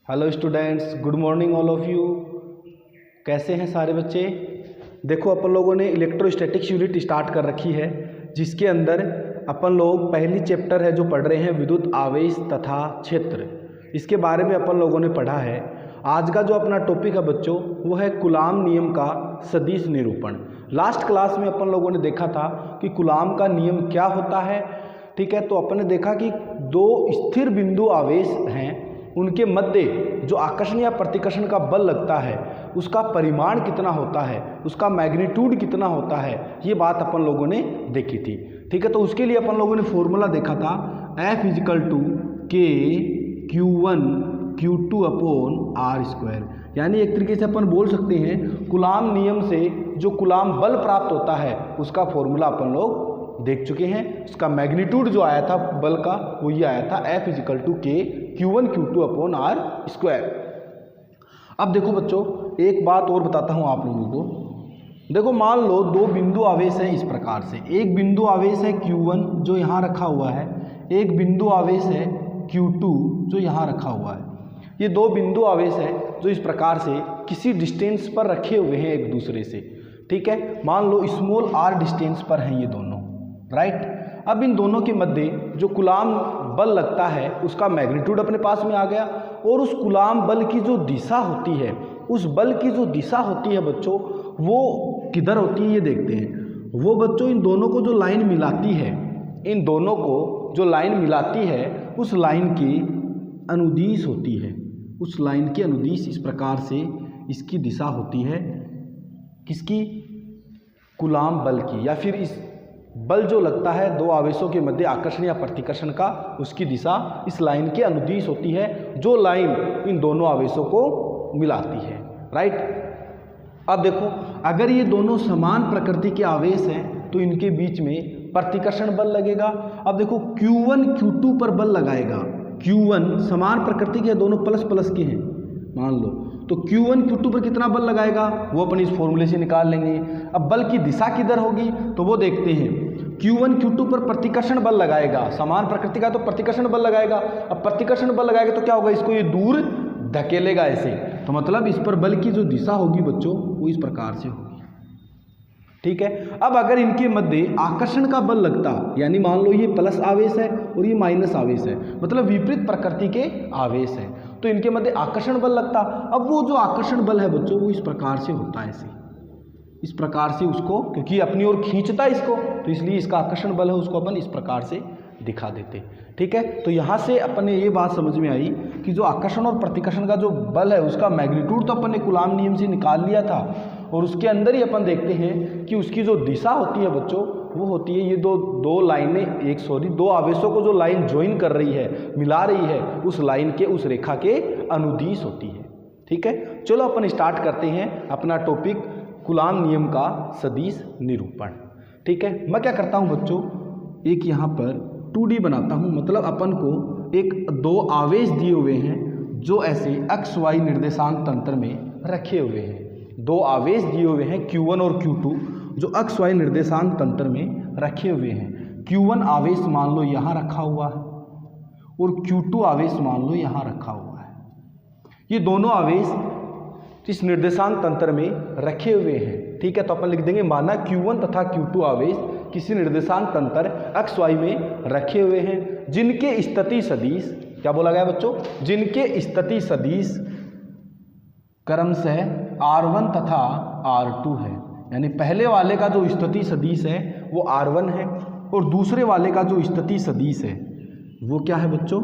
Hello students, good morning all of you. कैसे हैं सारे बच्चे? देखो, अपन लोगों ने इलेक्ट्रोस्टैटिक्स यूनिट स्टार्ट कर रखी है, जिसके अंदर अपन लोग पहली चैप्टर है जो पढ़ रहे हैं विद्युत आवेश तथा क्षेत्र। इसके बारे में अपन लोगों ने पढ़ा है। आज का जो अपना टॉपिक है बच्चों, वो है कूलाम नियम का सदिश निरूपण। लास्ट क्लास में अपन लोगों ने देखा था कि कूलाम का नियम क्या होता है। ठीक है, तो अपन ने देखा कि दो स्थिर बिंदु आवेश हैं, उनके मध्य जो आकर्षण या प्रतिकर्षण का बल लगता है उसका परिमाण कितना होता है, उसका मैग्नीट्यूड कितना होता है, ये बात अपन लोगों ने देखी थी। ठीक है, तो उसके लिए अपन लोगों ने फॉर्मूला देखा था F = K Q1 Q2 upon R²। यानी एक तरीके से अपन बोल सकते हैं कूलाम नियम से जो कूलाम बल प्राप्त होता है उसका फॉर्मूला अपन लोग देख चुके हैं। उसका मैग्नीट्यूड जो आया था बल का वो ये आया था F = K Q1 Q2 upon R²। अब देखो बच्चों, एक बात और बताता हूँ आप लोगों को। देखो, मान लो दो बिंदु आवेश हैं इस प्रकार से। एक बिंदु आवेश है Q1 जो यहाँ रखा हुआ है, एक बिंदु आवेश है Q2 जो यहाँ रखा हुआ है। ये दो बिंदु आवेश है जो इस प्रकार से किसी डिस्टेंस पर रखे हुए हैं एक दूसरे से। ठीक है, मान लो स्मॉल r डिस्टेंस पर हैं ये दोनों, राइट। अब इन दोनों के मध्य जो कूलाम बल लगता है उसका मैग्नीट्यूड अपने पास में आ गया, और उस कूलाम बल की जो दिशा होती है, उस बल की जो दिशा होती है बच्चों, वो किधर होती है ये देखते हैं। वो बच्चों इन दोनों को जो लाइन मिलाती है, इन दोनों को जो लाइन मिलाती है उस लाइन की अनुदिश होती है। उस लाइन की अनुदिश इस प्रकार से इसकी दिशा होती है किसकी? कूलाम बल की, या फिर इस बल जो लगता है दो आवेशों के मध्य आकर्षण या प्रतिकर्षण का, उसकी दिशा इस लाइन के अनुदिश होती है, जो लाइन इन दोनों आवेशों को मिलाती है, राइट। अब देखो, अगर ये दोनों समान प्रकृति के आवेश हैं तो इनके बीच में प्रतिकर्षण बल लगेगा। अब देखो, Q1 Q2 पर बल लगाएगा। Q1 समान प्रकृति के दोनों प्लस प्लस के हैं मान लो, तो Q1 Q2 पर कितना बल लगाएगा वो अपन इस फॉर्मूले से निकाल लेंगे। अब बल की दिशा किधर होगी तो वो देखते हैं। Q1 Q2 पर प्रतिकर्षण बल लगाएगा, समान प्रकृति का तो प्रतिकर्षण बल लगाएगा। अब प्रतिकर्षण बल लगाएगा तो क्या होगा, इसको ये दूर धकेलेगा ऐसे, तो मतलब इस पर बल की जो दिशा होगी बच्चों वो इस प्रकार से होगी। ठीक है, अब अगर इनके मध्य आकर्षण का बल लगता, यानी मान लो ये प्लस आवेश है और ये माइनस आवेश है, मतलब विपरीत प्रकृति के आवेश है, तो इनके मध्य आकर्षण बल लगता। अब वो जो आकर्षण बल है बच्चों वो इस प्रकार से होता है, ऐसे इस प्रकार से उसको, क्योंकि अपनी ओर खींचता है इसको, तो इसलिए इसका आकर्षण बल है उसको अपन इस प्रकार से दिखा देते। ठीक है, तो यहाँ से अपन ने ये बात समझ में आई कि जो आकर्षण और प्रतिकर्षण का जो बल है उसका मैग्नीट्यूड तो अपन ने कूलाम नियम से निकाल लिया था, और उसके अंदर ही अपन देखते हैं कि उसकी जो दिशा होती है बच्चों वो होती है, ये दो लाइनें दो आवेशों को जो लाइन ज्वाइन कर रही है, मिला रही है, उस लाइन के, उस रेखा के अनुदिश होती है। ठीक है, चलो अपन स्टार्ट करते हैं अपना टॉपिक कूलाम नियम का सदिश निरूपण। ठीक है, मैं क्या करता हूँ बच्चों, एक यहाँ पर 2D बनाता हूँ, मतलब अपन को एक दो आवेश दिए हुए हैं जो ऐसे एक्स वाई निर्देशांक तंत्र में रखे हुए हैं। दो आवेश दिए हुए हैं Q1 और Q2 जो एक्स वाई निर्देशांक तंत्र में रखे हुए हैं। Q1 आवेश मान लो यहाँ रखा हुआ है और Q2 आवेश मान लो यहाँ रखा हुआ है। ये दोनों आवेश इस निर्देशांक तंत्र में रखे हुए हैं। ठीक है, तो अपन लिख देंगे माना Q1 तथा Q2 आवेश किसी निर्देशांक तंत्र एक्स वाई में रखे हुए हैं, जिनके स्थिति सदिश, क्या बोला गया बच्चों, जिनके स्थिति सदिश क्रमशः R1 तथा R2 है। यानी पहले वाले का जो स्थिति सदिश है वो R1 है, और दूसरे वाले का जो स्थिति सदिश है वो क्या है बच्चों,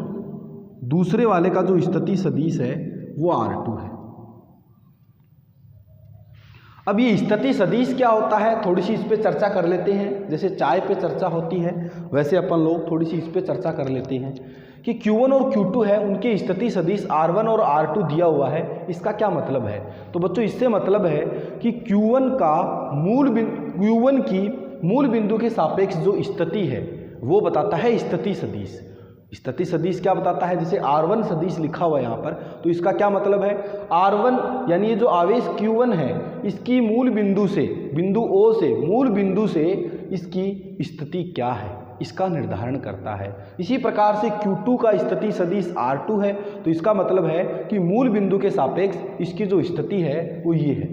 दूसरे वाले का जो स्थिति सदिश है वो R2 है। अब ये स्थिति सदिश क्या होता है, थोड़ी सी इस पे चर्चा कर लेते हैं। जैसे चाय पे चर्चा होती है वैसे अपन लोग थोड़ी सी इस पे चर्चा कर लेते हैं कि Q1 और Q2 है, उनके स्थिति सदिश R1 और R2 दिया हुआ है। इसका क्या मतलब है, तो बच्चों इससे मतलब है कि Q1 की मूल बिंदु के सापेक्ष जो स्थिति है वो बताता है स्थिति सदिश। स्थिति सदिश क्या बताता है, जैसे R1 सदिश लिखा हुआ है यहाँ पर, तो इसका क्या मतलब है, R1 यानी ये जो आवेश Q1 है इसकी मूल बिंदु से, बिंदु O से मूल बिंदु से इसकी स्थिति क्या है, इसका निर्धारण करता है। इसी प्रकार से Q2 का स्थिति सदिश R2 है, तो इसका मतलब है कि मूल बिंदु के सापेक्ष इसकी जो स्थिति है वो ये है।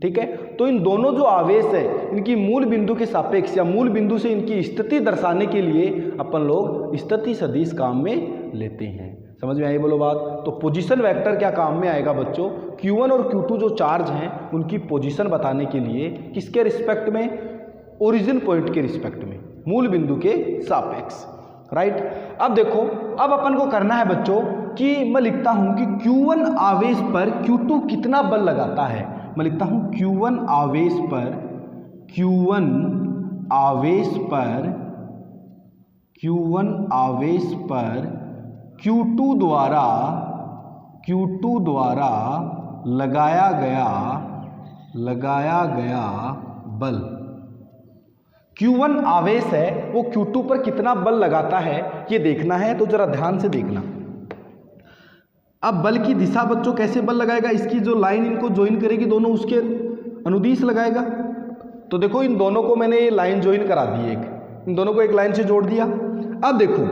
ठीक है, तो इन दोनों जो आवेश है इनकी मूल बिंदु के सापेक्ष या मूल बिंदु से इनकी स्थिति दर्शाने के लिए अपन लोग स्थिति सदिश काम में लेते हैं। समझ में आई बोलो बात। तो पोजीशन वेक्टर क्या काम में आएगा बच्चों, Q1 और Q2 जो चार्ज हैं उनकी पोजीशन बताने के लिए किसके रिस्पेक्ट में, ओरिजिन पॉइंट के रिस्पेक्ट में, मूल बिंदु के सापेक्ष। राइट, अब देखो, अब अपन को करना है बच्चों कि मैं लिखता हूं कि Q1 आवेश पर Q2 कितना बल लगाता है। मैं लिखता हूं Q1 आवेश पर Q2 द्वारा लगाया गया बल। Q1 आवेश है वो Q2 पर कितना बल लगाता है ये देखना है, तो जरा ध्यान से देखना। अब बल की दिशा बच्चों कैसे बल लगाएगा, इसकी जो लाइन इनको ज्वाइन करेगी दोनों उसके अनुदिश लगाएगा। तो देखो इन दोनों को मैंने ये लाइन ज्वाइन करा दी, इन दोनों को एक लाइन से जोड़ दिया। अब देखो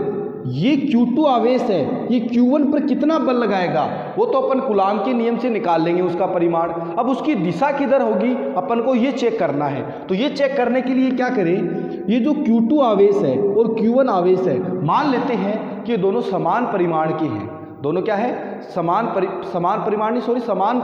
ये Q2 आवेश है, ये Q1 पर कितना बल लगाएगा वो तो अपन कूलाम के नियम से निकाल लेंगे उसका परिमाण। अब उसकी दिशा किधर होगी अपन को ये चेक करना है। तो ये चेक करने के लिए क्या करें, ये जो Q2 आवेश है और Q1 आवेश है, मान लेते हैं कि ये दोनों समान परिमाण के हैं। दोनों क्या है, समान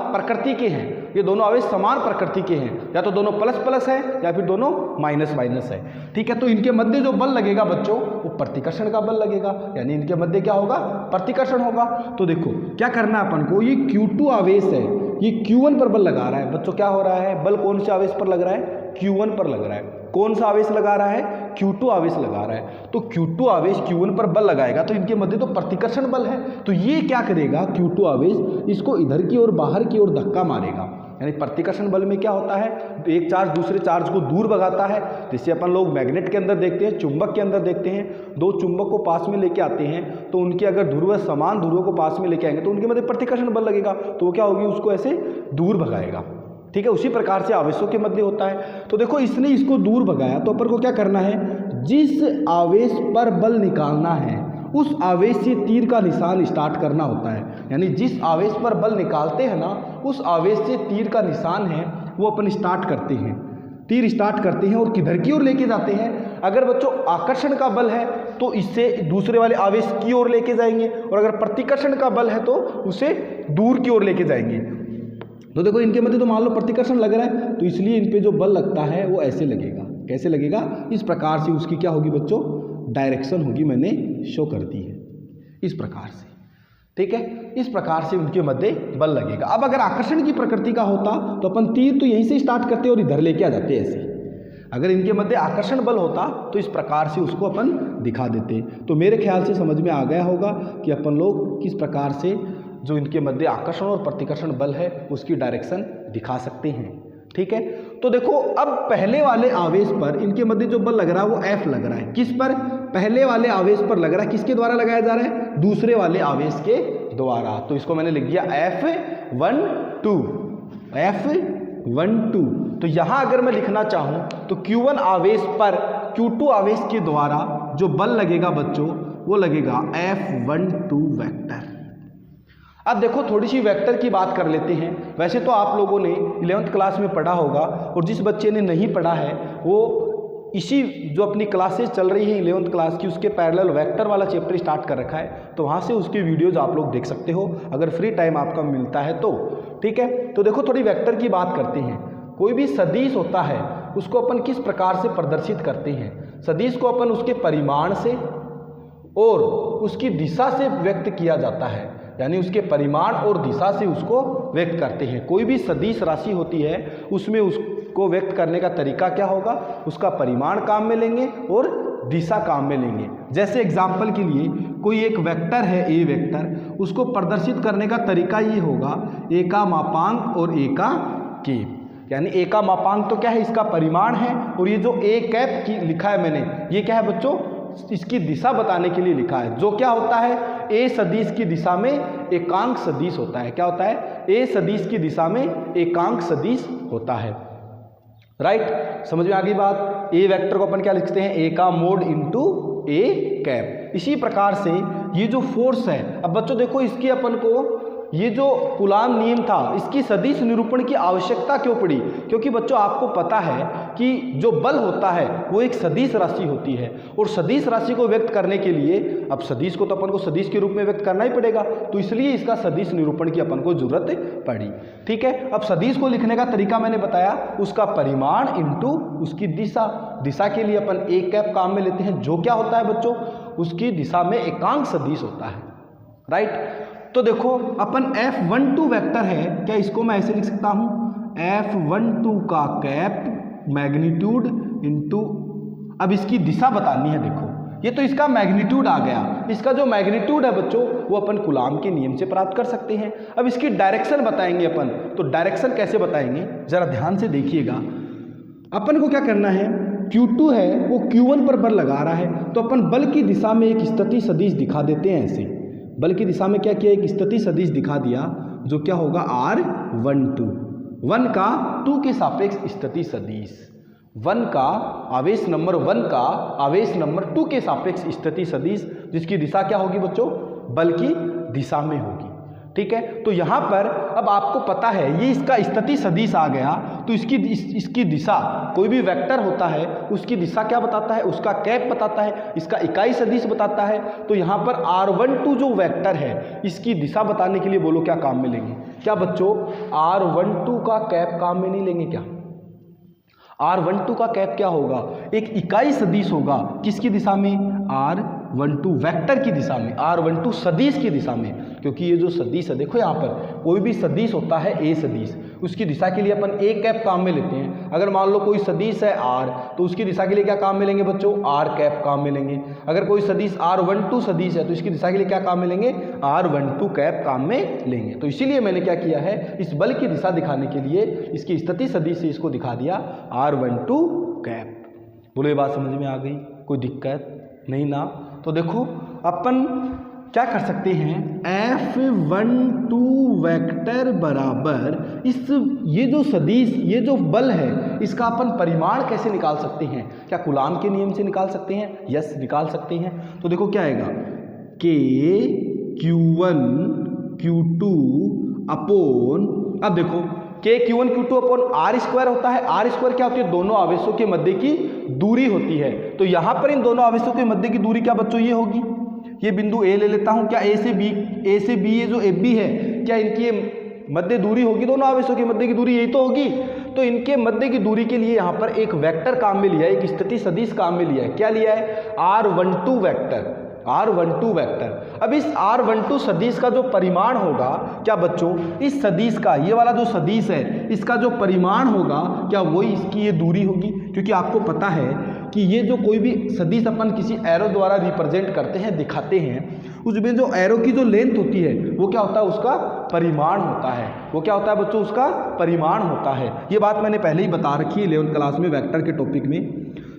प्रकृति के हैं। ये दोनों आवेश समान प्रकृति के हैं, या तो दोनों प्लस प्लस है या फिर दोनों माइनस माइनस है। ठीक है, तो इनके मध्य जो बल लगेगा बच्चों वो प्रतिकर्षण का बल लगेगा, यानी इनके मध्य क्या होगा, प्रतिकर्षण होगा। तो देखो क्या करना है अपन को, ये Q2 आवेश है, ये Q1 पर बल लगा रहा है। बच्चों क्या हो रहा है, बल कौन से आवेश पर लग रहा है, Q1 पर लग रहा है। कौन सा आवेश लगा रहा है, Q2 आवेश लगा रहा है। तो Q2 आवेश Q1 पर बल लगाएगा तो इनके मध्य तो प्रतिकर्षण बल है। तो ये क्या करेगा, Q2 आवेश इसको इधर की ओर बाहर की ओर धक्का मारेगा। यानी प्रतिकर्षण बल में क्या होता है, एक चार्ज दूसरे चार्ज को दूर भगाता है। जैसे अपन लोग मैग्नेट के अंदर देखते हैं, चुंबक के अंदर देखते हैं, दो चुंबक को पास में लेके आते हैं तो उनके अगर ध्रुव समान ध्रुवों को पास में लेके आएंगे तो उनके मध्य प्रतिकर्षण बल लगेगा, तो वो क्या होगी, उसको ऐसे दूर भगाएगा। ठीक है, उसी प्रकार से आवेशों के मध्य होता है। तो देखो इसने इसको दूर भगाया, तो अपन को क्या करना है, जिस आवेश पर बल निकालना है उस आवेश से तीर का निशान स्टार्ट करना होता है। यानी जिस आवेश पर बल निकालते हैं ना, उस आवेश से तीर का निशान है वो अपन स्टार्ट करते हैं, तीर स्टार्ट करते हैं और किधर की ओर लेके जाते हैं। अगर बच्चों आकर्षण का बल है तो इससे दूसरे वाले आवेश की ओर लेके जाएंगे, और अगर प्रतिकर्षण का बल है तो उसे दूर की ओर लेके जाएंगे। तो देखो इनके मध्य तो मान लो प्रतिकर्षण लग रहा है, तो इसलिए इन पे जो बल लगता है वो ऐसे लगेगा। कैसे लगेगा, इस प्रकार से उसकी क्या होगी बच्चों, डायरेक्शन होगी, मैंने शो कर दी है इस प्रकार से। ठीक है, इस प्रकार से उनके मध्य बल लगेगा। अब अगर आकर्षण की प्रकृति का होता तो अपन तीर तो यहीं से स्टार्ट करते और इधर लेके आ जाते ऐसे। अगर इनके मध्य आकर्षण बल होता तो इस प्रकार से उसको अपन दिखा देते। तो मेरे ख्याल से समझ में आ गया होगा कि अपन लोग किस प्रकार से जो इनके मध्य आकर्षण और प्रतिकर्षण बल है उसकी डायरेक्शन दिखा सकते हैं। ठीक है, तो देखो अब पहले वाले आवेश पर इनके मध्य जो बल लग रहा है वो F लग रहा है। किस पर, पहले वाले आवेश पर लग रहा है। किसके द्वारा लगाया जा रहा है, दूसरे वाले आवेश के द्वारा। तो इसको मैंने लिख दिया F12। तो यहाँ अगर मैं लिखना चाहूँ तो Q1 आवेश पर Q2 आवेश के द्वारा जो बल लगेगा बच्चों वो लगेगा F12 वेक्टर। अब देखो थोड़ी सी वेक्टर की बात कर लेते हैं। वैसे तो आप लोगों ने 11th क्लास में पढ़ा होगा, और जिस बच्चे ने नहीं पढ़ा है वो इसी जो अपनी क्लासेस चल रही है 11th क्लास की उसके पैरेलल वेक्टर वाला चैप्टर स्टार्ट कर रखा है, तो वहाँ से उसकी वीडियोज़ आप लोग देख सकते हो अगर फ्री टाइम आपका मिलता है तो। ठीक है, तो देखो थोड़ी वेक्टर की बात करते हैं। कोई भी सदिश होता है उसको अपन किस प्रकार से प्रदर्शित करते हैं। सदिश को अपन उसके परिमाण से और उसकी दिशा से व्यक्त किया जाता है, यानी उसके परिमाण और दिशा से उसको व्यक्त करते हैं। कोई भी सदिश राशि होती है उसमें उसको व्यक्त करने का तरीका क्या होगा, उसका परिमाण काम में लेंगे और दिशा काम में लेंगे। जैसे एग्जाम्पल के लिए कोई एक वेक्टर है ए वेक्टर, उसको प्रदर्शित करने का तरीका ये होगा ए का मापांक और ए का केप। यानी ए का मापांक तो क्या है, इसका परिमाण है, और ये जो ए कैप की लिखा है मैंने, ये क्या है बच्चों, इसकी दिशा बताने के लिए लिखा है। जो क्या होता है, ए सदिश की दिशा में एकांक सदिश होता है। क्या होता है, ए सदिश की दिशा में एकांक सदिश होता है। राइट, समझ में आ गई बात। ए वेक्टर को अपन क्या लिखते हैं, ए का मोड इंटू ए कैप। इसी प्रकार से ये जो फोर्स है, अब बच्चों देखो इसकी अपन को ये जो कूलाम नियम था इसकी सदिश निरूपण की आवश्यकता क्यों पड़ी, क्योंकि बच्चों आपको पता है कि जो बल होता है वो एक सदिश राशि होती है, और सदिश राशि को व्यक्त करने के लिए अब सदिश को तो अपन को सदिश के रूप में व्यक्त करना ही पड़ेगा, तो इसलिए इसका सदिश निरूपण की अपन को जरूरत पड़ी। ठीक है, अब सदिश को लिखने का तरीका मैंने बताया, उसका परिमाण इंटू उसकी दिशा। दिशा के लिए अपन ए कैप काम में लेते हैं, जो क्या होता है बच्चों, उसकी दिशा में एकांक सदिश होता है। राइट, तो देखो अपन F12 वेक्टर है, क्या इसको मैं ऐसे लिख सकता हूं, F12 का कैप मैग्नीट्यूड इंटू, अब इसकी दिशा बतानी है। देखो ये तो इसका मैग्नीट्यूड आ गया, इसका जो मैग्नीट्यूड है बच्चों वो अपन कूलाम के नियम से प्राप्त कर सकते हैं। अब इसकी डायरेक्शन बताएंगे अपन, तो डायरेक्शन कैसे बताएंगे जरा ध्यान से देखिएगा। अपन को क्या करना है, Q2 है वो Q1 पर बल लगा रहा है, तो अपन बल की दिशा में एक स्थिति सदिश दिखा देते हैं। ऐसे बल की दिशा में क्या किया, एक स्थिति सदिश दिखा दिया, जो क्या होगा R12, 1 का 2 के सापेक्ष स्थिति सदिश, 1 का आवेश नंबर 1 का आवेश नंबर 2 के सापेक्ष स्थिति सदिश, जिसकी दिशा क्या होगी बच्चों, बल की दिशा में होगी। ठीक है, तो यहाँ पर अब आपको पता है ये इसका स्थिति सदिश आ गया, तो इसकी दिशा, कोई भी वेक्टर होता है उसकी दिशा क्या बताता है, उसका कैप बताता है, इसका इकाई सदिश बताता है। तो यहाँ पर R12 जो वेक्टर है इसकी दिशा बताने के लिए बोलो क्या काम में लेंगे, क्या बच्चों R12 का कैप काम में नहीं लेंगे क्या, R12 का कैप क्या होगा, एक इकाई सदिश होगा, किसकी दिशा में, R12 वेक्टर की दिशा में, R12 सदिश की दिशा में, क्योंकि ये जो सदिश है देखो यहाँ पर कोई भी सदिश होता है ए सदिश, उसकी दिशा के लिए अपन ए कैप काम में लेते हैं। अगर मान लो कोई सदिश है R, तो उसकी दिशा के लिए क्या काम में लेंगे बच्चों, R कैप काम में लेंगे। अगर कोई सदिश R12 सदिश है तो इसकी दिशा के लिए क्या काम में लेंगे, R12 कैप काम में लेंगे। तो इसीलिए मैंने क्या किया है, इस बल की दिशा दिखाने के लिए इसकी स्थिति सदिश से इसको दिखा दिया R12 कैप। बोलो ये बात समझ में आ गई, कोई दिक्कत नहीं ना। तो देखो अपन क्या कर सकते हैं, F12 वेक्टर बराबर इस ये जो सदिश, ये जो बल है इसका अपन परिमाण कैसे निकाल सकते हैं, क्या कूलाम के नियम से निकाल सकते हैं, यस निकाल सकते हैं। तो देखो क्या आएगा, K Q1 Q2 अपोन, अब देखो K Q1 Q2 upon R square होता है। R स्क्वायर क्या होती है, दोनों आवेशों के मध्य की दूरी होती है। तो यहाँ पर इन दोनों आवेशों के मध्य की दूरी क्या बच्चों, ये होगी, ये बिंदु A ले लेता हूँ, क्या A से B ये जो AB है, क्या इनकी मध्य दूरी होगी, दोनों आवेशों के मध्य की दूरी यही तो होगी। तो इनके मध्य की दूरी के लिए यहाँ पर एक वेक्टर काम में लिया है, एक स्थिति सदिश काम में लिया है। क्या लिया है, R12 वेक्टर, R12 वेक्टर। अब इस R12 सदिश का जो परिमाण होगा, क्या बच्चों इस सदिश का, ये वाला जो सदिश है इसका जो परिमाण होगा, क्या वही इसकी ये दूरी होगी। क्योंकि आपको पता है कि ये जो कोई भी सदिश अपन किसी एरो द्वारा रिप्रेजेंट करते हैं, दिखाते हैं, उसमें जो एरो की जो लेंथ होती है वो क्या होता है, उसका परिमाण होता है। वो क्या होता है बच्चों, उसका परिमाण होता है। ये बात मैंने पहले ही बता रखी है 11th क्लास में वेक्टर के टॉपिक में।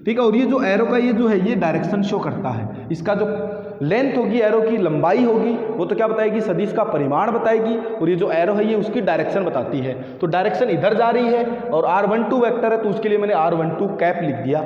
ठीक है, और ये जो एरो का ये जो है ये डायरेक्शन शो करता है, इसका जो लेंथ होगी, एरो की लंबाई होगी, वो तो क्या बताएगी, सदिश का परिमाण बताएगी, और ये जो एरो है ये उसकी डायरेक्शन बताती है। तो डायरेक्शन इधर जा रही है और R12 वेक्टर है, तो उसके लिए मैंने R12 कैप लिख दिया।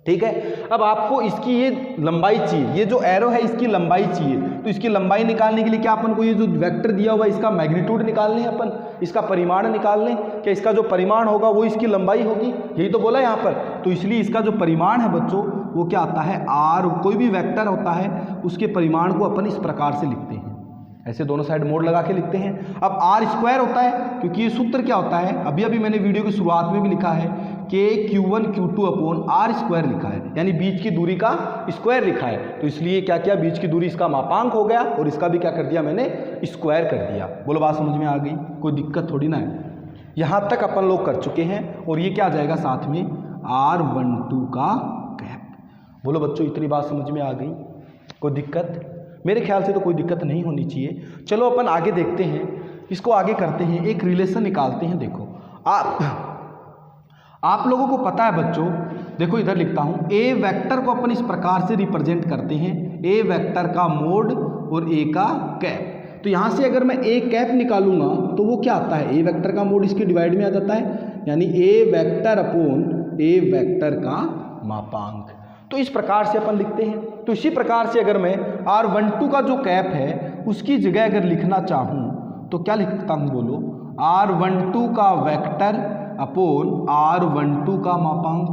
ठीक है, अब आपको इसकी ये लंबाई चाहिए, ये जो एरो है इसकी लंबाई चाहिए, तो इसकी लंबाई निकालने के लिए क्या अपन को ये जो वेक्टर दिया हुआ है इसका मैग्नीट्यूड निकाल लें, अपन इसका परिमाण निकाल लें। क्या इसका जो परिमाण होगा वो इसकी लंबाई होगी, यही तो बोला यहाँ पर। तो इसलिए इसका जो परिमाण है बच्चों वो क्या आता है, R, कोई भी वेक्टर होता है उसके परिमाण को अपन इस प्रकार से लिखते हैं, ऐसे दोनों साइड मोड़ लगा के लिखते हैं। अब R स्क्वायर होता है, क्योंकि ये सूत्र क्या होता है, अभी मैंने वीडियो की शुरुआत में भी लिखा है, K Q1 Q2 upon R square लिखा है, यानी बीच की दूरी का स्क्वायर लिखा है। तो इसलिए क्या किया, बीच की दूरी इसका मापांक हो गया और इसका भी क्या कर दिया मैंने, स्क्वायर कर दिया। बोलो बात समझ में आ गई, कोई दिक्कत थोड़ी ना है। यहाँ तक अपन लोग कर चुके हैं, और ये क्या आ जाएगा साथ में R12 का कैप। बोलो बच्चों इतनी बात समझ में आ गई, कोई दिक्कत, मेरे ख्याल से तो कोई दिक्कत नहीं होनी चाहिए। चलो अपन आगे देखते हैं, इसको आगे करते हैं, एक रिलेशन निकालते हैं। देखो आप लोगों को पता है बच्चों, देखो इधर लिखता हूँ, ए वेक्टर को अपन इस प्रकार से रिप्रेजेंट करते हैं, ए वेक्टर का मोड और ए का कैप। तो यहाँ से अगर मैं ए कैप निकालूंगा तो वो क्या आता है, ए वेक्टर का मोड इसके डिवाइड में आ जाता है, यानी ए वेक्टर अपॉन ए वेक्टर का मापांक। तो इस प्रकार से अपन लिखते हैं। तो इसी प्रकार से अगर मैं r12 का जो कैप है उसकी जगह अगर लिखना चाहूँ तो क्या लिखता हूँ बोलो, r12 का वेक्टर अपॉन r12 का मापांक।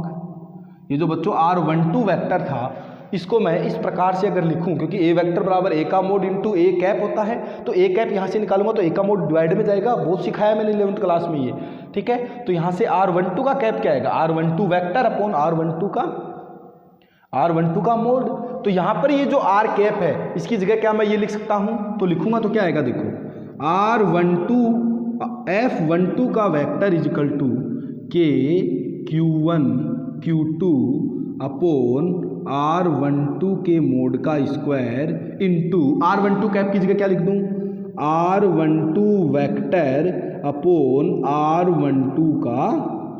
ये जो बच्चों r12 वेक्टर था इसको मैं इस प्रकार से अगर लिखूं, क्योंकि ए वेक्टर बराबर ए का मोड इंटू ए कैप होता है, तो ए कैप यहाँ से निकालूंगा तो ए का मोड डिवाइड में जाएगा, बहुत सिखाया मैंने 11th क्लास में ये, ठीक है। तो यहाँ से r12 का कैप क्या आएगा, r12 वेक्टर अपॉन r12 का मोड। तो यहाँ पर ये जो r कैप है इसकी जगह क्या मैं ये लिख सकता हूँ, तो लिखूंगा तो क्या आएगा, देखो f12 का vector equal to k q1 q2 upon r12 के मोड का स्क्वायर इंटू r12 कैप की जगह क्या लिख दूं, r12 वेक्टर अपॉन r12 का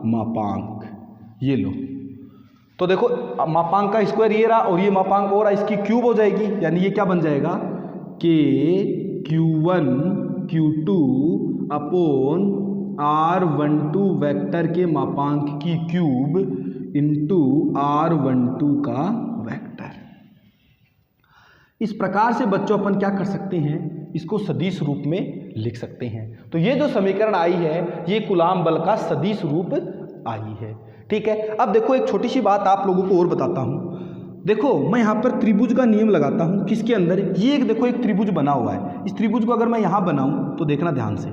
मापांक। ये लो, तो देखो मापांक का स्क्वायर ये रहा और ये मापांक और इसकी क्यूब हो जाएगी, यानी ये क्या बन जाएगा, k q1 q2 upon r12 vector के मापांक की क्यूब इंटू r12 का वेक्टर। इस प्रकार से बच्चों अपन क्या कर सकते हैं, इसको सदिश रूप में लिख सकते हैं। तो ये जो समीकरण आई है ये कूलाम बल का सदिश रूप आई है, ठीक है। अब देखो एक छोटी सी बात आप लोगों को और बताता हूँ। देखो मैं यहाँ पर त्रिभुज का नियम लगाता हूँ, किसके अंदर, ये एक देखो एक त्रिभुज बना हुआ है, इस त्रिभुज को अगर मैं यहाँ बनाऊँ तो देखना ध्यान से,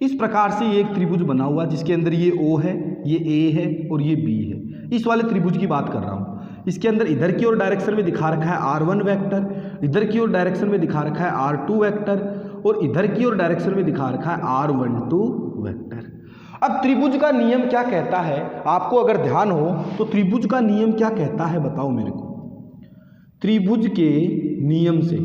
इस प्रकार से ये एक त्रिभुज बना हुआ है जिसके अंदर ये O है, ये A है और ये B है। इस वाले त्रिभुज की बात कर रहा हूँ। इसके अंदर इधर की ओर डायरेक्शन में दिखा रखा है r1 वेक्टर, इधर की ओर डायरेक्शन में दिखा रखा है r2 वेक्टर और इधर की ओर डायरेक्शन में दिखा रखा है r12 वेक्टर। अब त्रिभुज का नियम क्या कहता है, आपको अगर ध्यान हो तो त्रिभुज का नियम क्या कहता है बताओ मेरे को। त्रिभुज के नियम से,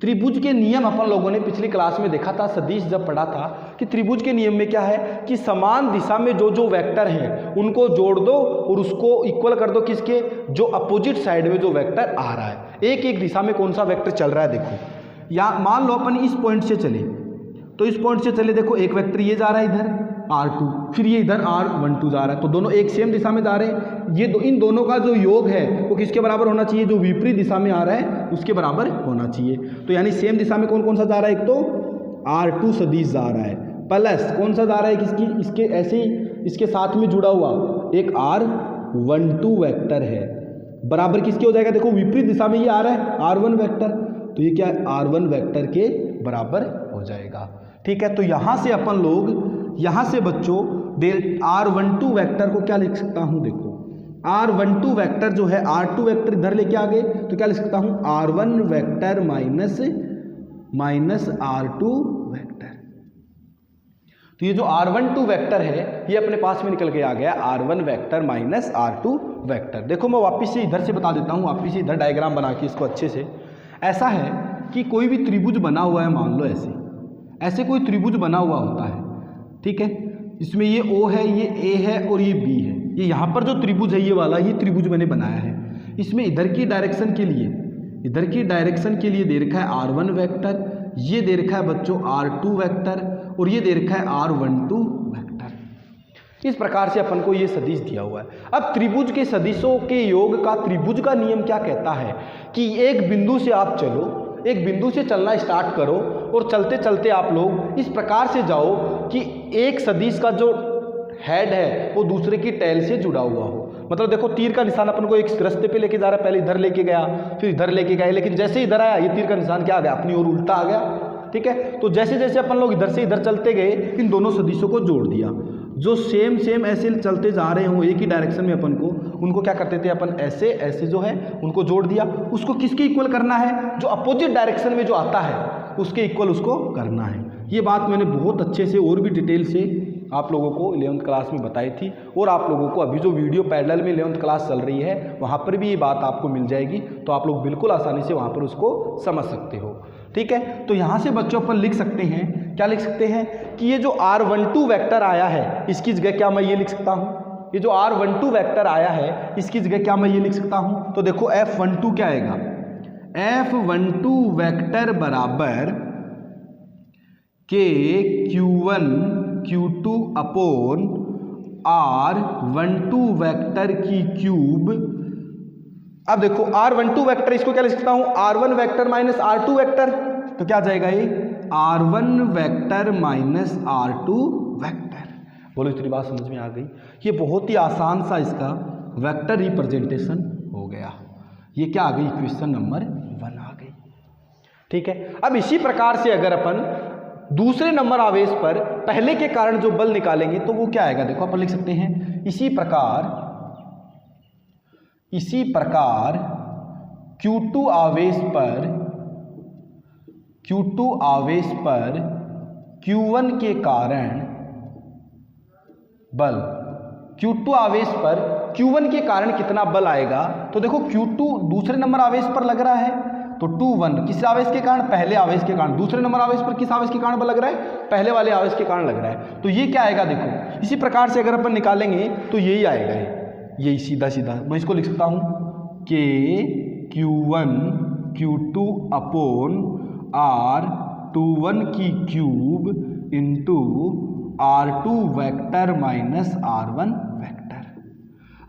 त्रिभुज के नियम अपन लोगों ने पिछली क्लास में देखा था, सदिश जब पढ़ा था कि त्रिभुज के नियम में क्या है कि समान दिशा में जो जो वेक्टर हैं उनको जोड़ दो और उसको इक्वल कर दो किसके, जो अपोजिट साइड में जो वेक्टर आ रहा है। एक एक दिशा में कौन सा वेक्टर चल रहा है, देखो या मान लो अपन इस पॉइंट से चले, तो इस पॉइंट से चले, देखो एक वेक्टर ये जा रहा है इधर r2, फिर ये इधर r12 जा रहा है, तो दोनों एक सेम दिशा में जा रहे हैं। ये इन दोनों का जो योग है वो किसके बराबर होना चाहिए, जो विपरीत दिशा में आ रहा है उसके बराबर होना चाहिए। तो यानी सेम दिशा में कौन कौन सा जा रहा है, एक तो r2 सदिश जा रहा है, प्लस कौन सा जा रहा है किसकी, इसके ऐसे ही इसके साथ में जुड़ा हुआ एक r12 वेक्टर है, बराबर किसके हो जाएगा, देखो विपरीत दिशा में ये आ रहा है r1 वेक्टर, तो ये क्या है r1 वेक्टर के बराबर हो जाएगा, ठीक है। तो यहाँ से अपन लोग, यहाँ से बच्चों r12 वेक्टर को क्या लिख सकता हूँ, देखो r12 वेक्टर जो है, r2 वेक्टर इधर लेके आ गए तो क्या लिख सकता हूँ, r1 vector minus r2 vector. तो ये जो r12 वेक्टर है ये अपने पास में निकल के आ गया r1 vector minus r2 vector. देखो मैं वापस से इधर से बता देता हूँ, वापस से इधर डायग्राम बना के इसको अच्छे से। ऐसा है कि कोई भी त्रिभुज बना हुआ है, मान लो ऐसे कोई त्रिभुज बना हुआ होता है, ठीक है। इसमें ये O है, ये A है और ये B है। ये यहाँ पर जो त्रिभुज है ये वाला, ये त्रिभुज मैंने बनाया है। इसमें इधर की डायरेक्शन के लिए दे रखा है r1 वेक्टर, ये दे रखा है बच्चों r2 वेक्टर और ये दे रखा है r12 वेक्टर। इस प्रकार से अपन को ये सदिश दिया हुआ है। अब त्रिभुज के सदिशों के योग का त्रिभुज का नियम क्या कहता है कि एक बिंदु से आप चलो, एक बिंदु से चलना स्टार्ट करो और चलते चलते आप लोग इस प्रकार से जाओ कि एक सदिश का जो हेड है वो दूसरे की टेल से जुड़ा हुआ हो। मतलब देखो तीर का निशान अपन को एक रास्ते पे लेके जा रहा है, पहले इधर लेके गया फिर इधर लेके गया, लेकिन जैसे इधर आया ये तीर का निशान क्या आ गया, अपनी ओर उल्टा आ गया, ठीक है। तो जैसे जैसे अपन लोग इधर से इधर चलते गए, इन दोनों सदिशों को जोड़ दिया, जो सेम ऐसे चलते जा रहे हों एक ही डायरेक्शन में अपन को, उनको क्या करते थे अपन, ऐसे जो है उनको जोड़ दिया। उसको किसके इक्वल करना है, जो अपोजिट डायरेक्शन में जो आता है उसके इक्वल उसको करना है। ये बात मैंने बहुत अच्छे से और भी डिटेल से आप लोगों को 11th क्लास में बताई थी, और आप लोगों को अभी जो वीडियो पैरेलल में 11th क्लास चल रही है वहाँ पर भी ये बात आपको मिल जाएगी, तो आप लोग बिल्कुल आसानी से वहाँ पर उसको समझ सकते हो, ठीक है। तो यहाँ से बच्चों अपन लिख सकते हैं, क्या लिख सकते हैं कि ये जो r12 वेक्टर आया है इसकी जगह क्या मैं ये लिख सकता हूँ, ये जो r12 वेक्टर आया है इसकी जगह क्या मैं ये लिख सकता हूँ। तो देखो f12 क्या आएगा, F12 वेक्टर बराबर के Q1 Q2 upon R12 vector की क्यूब। अब देखो R12 वेक्टर, इसको क्या लिख सकता हूं, R1 vector minus R2 vector, तो क्या आ जाएगा ये R1 vector minus R2 vector. बोलो इतनी बात समझ में आ गई। ये बहुत ही आसान सा इसका वेक्टर रिप्रेजेंटेशन हो गया। ये क्या आ गई, इक्वेशन नंबर 1 आ गई। ठीक है, अब इसी प्रकार से अगर अपन दूसरे नंबर आवेश पर पहले के कारण जो बल निकालेंगे तो वो क्या आएगा, देखो अपन लिख सकते हैं इसी प्रकार Q2 आवेश पर Q1 के कारण बल, Q2 आवेश पर Q1 के कारण कितना बल आएगा, तो देखो Q2 दूसरे नंबर आवेश पर लग रहा है तो 2 1 किस आवेश के कारण, पहले आवेश के कारण। दूसरे नंबर आवेश पर किस आवेश के कारण बल लग रहा है, पहले वाले आवेश के कारण लग रहा है। तो ये क्या आएगा, देखो इसी प्रकार से अगर अपन निकालेंगे तो यही आएगा, यही सीधा सीधा मैं इसको लिख सकता हूं के Q1 Q2 अपॉन R21 की cube into R2 vector minus R1 vector.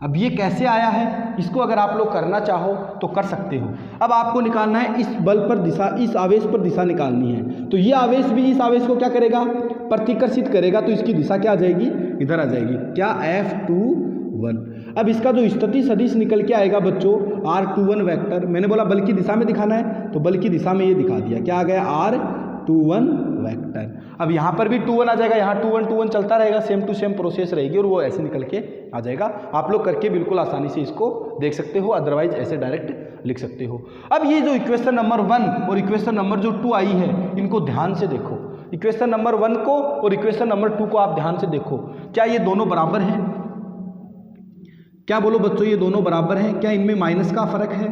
अब ये कैसे आया है, इसको अगर आप लोग करना चाहो तो कर सकते हो। अब आपको निकालना है इस बल पर दिशा, इस आवेश पर दिशा निकालनी है। तो ये आवेश भी इस आवेश को क्या करेगा, प्रतिकर्षित करेगा, तो इसकी दिशा क्या आ जाएगी, इधर आ जाएगी, क्या F21। अब इसका जो स्थिति सदिश निकल के आएगा बच्चों R21 वेक्टर, मैंने बोला बल की दिशा में दिखाना है तो बल की दिशा में ये दिखा दिया, क्या आ गया R21 वेक्टर। अब यहाँ पर भी 2 1 आ जाएगा, यहाँ 2 1 2 1 चलता रहेगा, सेम टू सेम प्रोसेस रहेगी और वो ऐसे निकल के आ जाएगा। आप लोग करके बिल्कुल आसानी से इसको देख सकते हो, अदरवाइज ऐसे डायरेक्ट लिख सकते हो। अब ये जो इक्वेशन नंबर 1 और इक्वेशन नंबर जो 2 आई है, इनको ध्यान से देखो। इक्वेशन नंबर 1 को और इक्वेशन नंबर 2 को आप ध्यान से देखो, क्या ये दोनों बराबर हैं, क्या बोलो बच्चों ये दोनों बराबर हैं, क्या इनमें माइनस का फर्क है,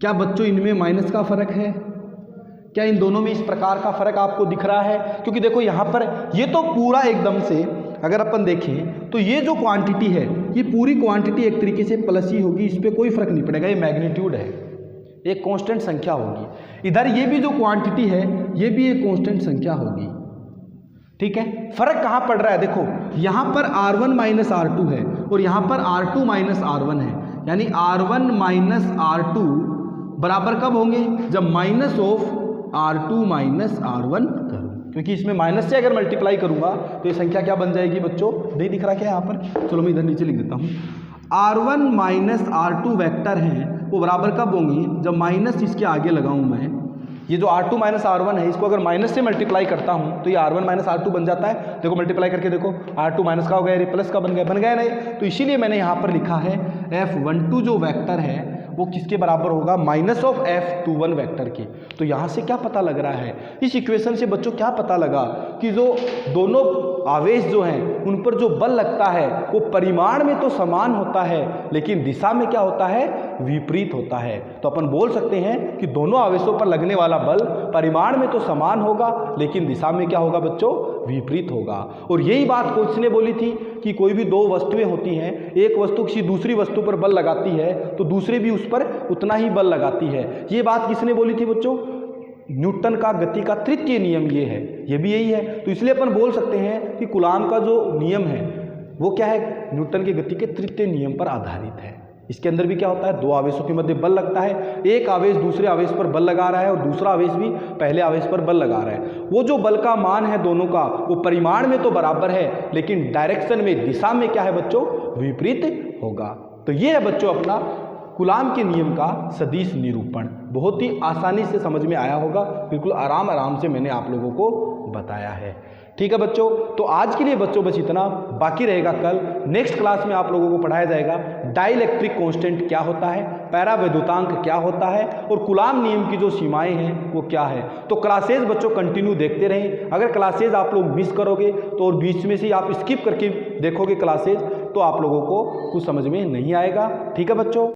क्या बच्चों इनमें माइनस का फर्क है, क्या इन दोनों में इस प्रकार का फर्क आपको दिख रहा है। क्योंकि देखो यहाँ पर ये तो पूरा एकदम से अगर अपन देखें तो ये जो क्वांटिटी है, ये पूरी क्वांटिटी एक तरीके से प्लस ही होगी, इस पर कोई फर्क नहीं पड़ेगा, ये मैग्नीट्यूड है, एक कांस्टेंट संख्या होगी। इधर ये भी जो क्वांटिटी है ये भी एक कांस्टेंट संख्या होगी। ठीक है, फर्क कहाँ पड़ रहा है, देखो यहाँ पर R1 माइनस R2 है और यहाँ पर R2 माइनस R1 है, यानी R1 माइनस R2 बराबर कब होंगे, जब minus of R2 minus R1 करूँ, क्योंकि इसमें माइनस से अगर मल्टीप्लाई करूंगा तो ये संख्या क्या बन जाएगी बच्चों, नहीं दिख रहा क्या यहाँ पर, चलो मैं इधर नीचे लिख देता हूँ। R1 माइनस R2 वेक्टर हैं वो बराबर कब होंगी, जब माइनस इसके आगे लगाऊं मैं, ये जो R2 माइनस R1 है इसको अगर माइनस से मल्टीप्लाई करता हूँ तो ये R1 माइनस R2 बन जाता है। देखो मल्टीप्लाई करके देखो, R2 माइनस का हो गया, ये प्लस का बन गया नहीं, तो इसीलिए मैंने यहाँ पर लिखा है F12 जो वेक्टर है वो किसके बराबर होगा, माइनस ऑफ F21 वेक्टर के। तो यहाँ से क्या पता लग रहा है, इस इक्वेशन से बच्चों क्या पता लगा कि जो दोनों आवेश जो हैं उन पर जो बल लगता है वो परिमाण में तो समान होता है लेकिन दिशा में क्या होता है, विपरीत होता है। तो अपन बोल सकते हैं कि दोनों आवेशों पर लगने वाला बल परिमाण में तो समान होगा लेकिन दिशा में क्या होगा बच्चों, विपरीत होगा। और यही बात किसने बोली थी कि कोई भी दो वस्तुएं होती हैं, एक वस्तु किसी दूसरी वस्तु पर बल लगाती है तो दूसरी भी उस पर उतना ही बल लगाती है। ये बात किसने बोली थी बच्चों, न्यूटन का गति का तृतीय नियम ये है, ये भी यही है। तो इसलिए अपन बोल सकते हैं कि कूलाम का जो नियम है वो क्या है, न्यूटन की गति के तृतीय नियम पर आधारित है। इसके अंदर भी क्या होता है, दो आवेशों के मध्य बल लगता है, एक आवेश दूसरे आवेश पर बल लगा रहा है और दूसरा आवेश भी पहले आवेश पर बल लगा रहा है। वो जो बल का मान है दोनों का वो परिमाण में तो बराबर है लेकिन डायरेक्शन में, दिशा में क्या है बच्चों, विपरीत होगा। तो ये है बच्चों अपना कूलाम के नियम का सदिश निरूपण। बहुत ही आसानी से समझ में आया होगा, बिल्कुल आराम से मैंने आप लोगों को बताया है। ठीक है बच्चों, तो आज के लिए बच्चों बस इतना, बाकी रहेगा कल नेक्स्ट क्लास में आप लोगों को पढ़ाया जाएगा डाइलेक्ट्रिक कांस्टेंट क्या होता है, पैरावैद्युतांक क्या होता है और कूलाम नियम की जो सीमाएं हैं वो क्या है। तो क्लासेज बच्चों कंटिन्यू देखते रहें। अगर क्लासेज आप लोग मिस करोगे तो और बीच में से आप स्किप करके देखोगे क्लासेज तो आप लोगों को कुछ समझ में नहीं आएगा। ठीक है बच्चों।